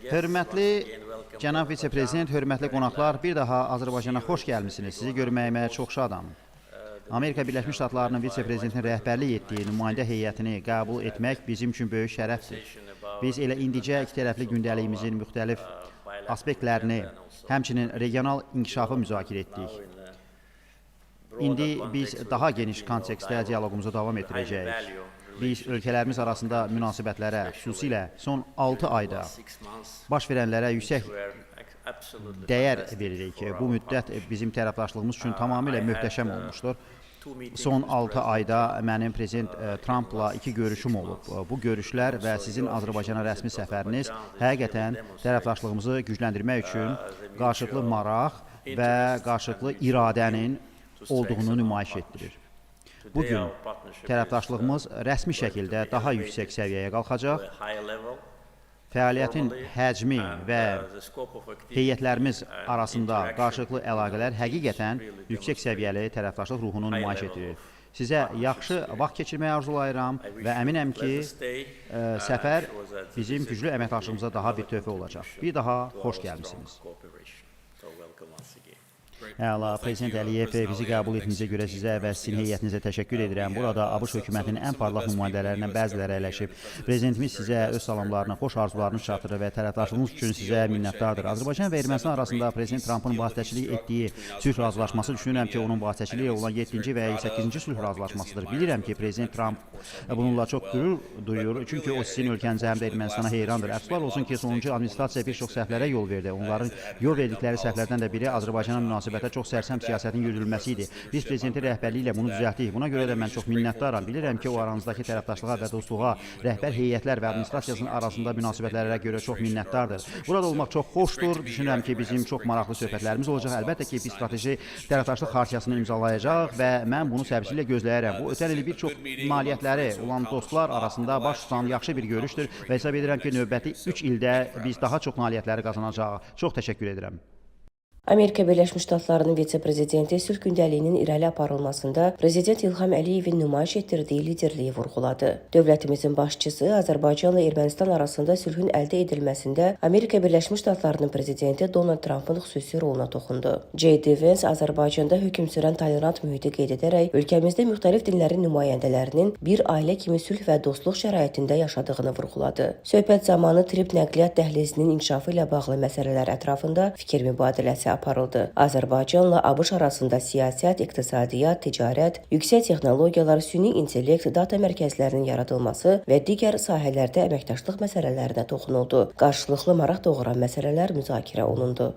Hörmətli cənab vitse-prezident, hörmətli qonaqlar, bir daha Azərbaycana xoş gəlmisiniz. Sizi görməyimə çox şadam. Amerika Birləşmiş Ştatlarının vitse-prezidentin rəhbərlik etdiyi nümayəndə heyətini qəbul etmək bizim üçün böyük şərəfdir. Biz elə indicə iki tərəfli gündəliyimizin müxtəlif aspektlərini, həmçinin regional inkişafı müzakirə etdik. İndi biz daha geniş kontekstdə dialoqumuzu davam etdirəcəyik. Biz ölkələrimiz arasında münasibətlərə, xüsusilə son 6 ayda baş verənlərə yüksək dəyər veririk. Bu müddət bizim tərəfdaşlığımız üçün tamamilə möhtəşəm olmuşdur. Son 6 ayda mənim prezident Trumpla 2 görüşüm olub. Bu görüşlər və sizin Azərbaycana rəsmi səfəriniz həqiqətən tərəfdaşlığımızı gücləndirmək üçün qarşılıqlı maraq və qarşılıqlı iradənin olduğunu nümayiş etdirir. Bugün tərəfdaşlığımız rəsmi şəkildə daha yüksək səviyyəyə qalxacaq. Fəaliyyətin həcmi və heyətlərimiz arasında qarşılıqlı əlaqələr həqiqətən yüksək səviyyəli tərəfdaşlıq ruhunu nümayiş etdirir. Sizə yaxşı vaxt keçirməyi arzulayıram və əminəm ki, səfər bizim güclü əməkdaşlığımıza daha bir töhfə olacaq. Bir daha xoş gəlmisiniz. Əla, Prezident Əliyev, bizi qəbul etdiyinizə görə sizə və sizin heyətinizə təşəkkür edirəm. Burada ABŞ hökumətinin ən parlaq nümayəndələrindən bəziləri əyləşib. Prezidentimiz sizə öz salamlarını, xoş arzularını çatdırır və tərəfdaşlığınız üçün sizə minnətdardır. Azərbaycan və Ermənistan arasında Prezident Trumpın vasitəçilik etdiyi sülh razılaşması düşünürəm ki, onun vasitəçiliyi olan 7-ci və 8-ci sülh razılaşmasıdır. Bilirəm ki, Prezident Trump bununla çox qürur duyur, çünki o sizin ölkənizə həm də Ermənistana heyrandır. Əfsuslar olsun ki, sonuncu administrasiya bir çox səhvlərə yol verdi. Onların yol verdikləri səhvlərdən də biri Azərbaycana münasibətə çox sərsəm siyasətin yürüdülməsi idi. Biz prezidentin rəhbərliyi ilə bunu düzəltdik. Buna görə də mən çox minnətdaram. Bilirəm ki, o aranızdakı tərəfdaşlığa və dostluğa rəhbər heyətlər və administrasiyasının arasında münasibətlərə görə çox minnətdardır. Burada olmaq çox xoşdur. Düşünürəm ki, bizim çox maraqlı söhbətlərimiz olacaq. Əlbəttə ki, biz strateji tərəfdaşlıq xartiyasını imzalayacaq və mən bunu səbirlə gözləyərəm. Bu ötən il bir çox nailiyyətləri olan dostlar arasında baş tutan yaxşı bir görüşdür və hesab edirəm ki, növbəti 3 ildə biz daha çox nailiyyətləri qazanacağıq. Çox təşəkkür edirəm. Amerika Birləşmiş Ştatlarının vitse-prezidenti sülh gündəliyinin irəli aparılmasında Prezident İlham Əliyevin nümayiş etdirdiyi liderliyi vurğuladı. Dövlətimizin başçısı Azərbaycanla Ermənistan arasında sülhün əldə edilməsində Amerika Birləşmiş Ştatlarının prezidenti Donald Trumpın xüsusi roluna toxundu. J.D. Vance Azərbaycanda hökm sürən tolerant mühiti qeyd edərək, ölkəmizdə müxtəlif dinlərin nümayəndələrinin bir ailə kimi sülh və dostluq şəraitində yaşadığını vurğuladı. Söhbət zamanı trip nəqliyyat dəhlizinin inkişafı ilə bağlı məsələlər ətrafında fikir mübadiləsi aparıldı. Azərbaycanla ABŞ arasında siyasət, iqtisadiyyat, ticarət, yüksək texnologiyalar, süni intellekt, data mərkəzlərinin yaradılması və digər sahələrdə əməkdaşlıq məsələlərinə toxunuldu. Qarşılıqlı maraq doğuran məsələlər müzakirə olundu.